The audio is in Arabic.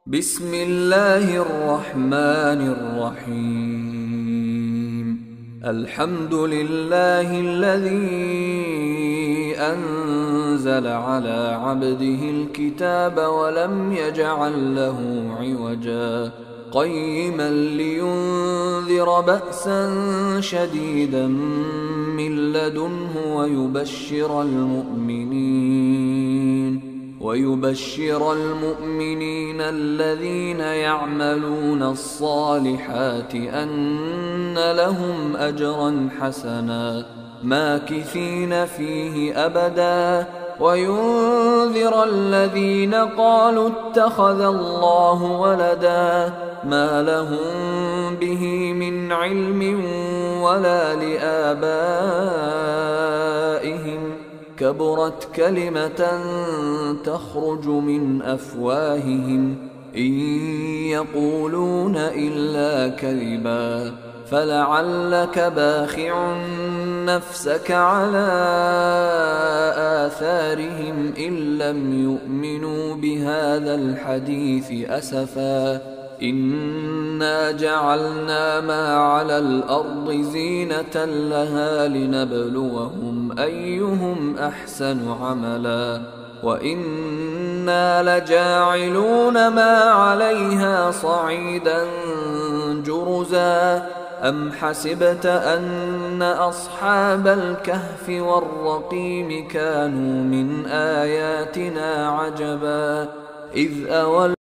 بسم الله الرحمن الرحيم. الحمد لله الذي أنزل على عبده الكتاب ولم يجعل له عوجا قيما لينذر بأسا شديدا من لدنه ويبشر المؤمنين الذين يعملون الصالحات أن لهم أجرا حسنا ماكثين فيه أبدا وينذر الذين قالوا اتخذ الله ولدا ما لهم به من علم ولا لآبائهم كبرت كلمة تخرج من أفواههم إن يقولون إلا كذبا فلعلك باخع نفسك على آثارهم إن لم يؤمنوا بهذا الحديث أسفا إنا جعلنا ما على الأرض زينة لها لنبلوهم أيهم أحسن عملا وإنا لجاعلون ما عليها صعيدا جرزا أم حسبت أن أصحاب الكهف والرقيم كانوا من آياتنا عجبا إذ أوى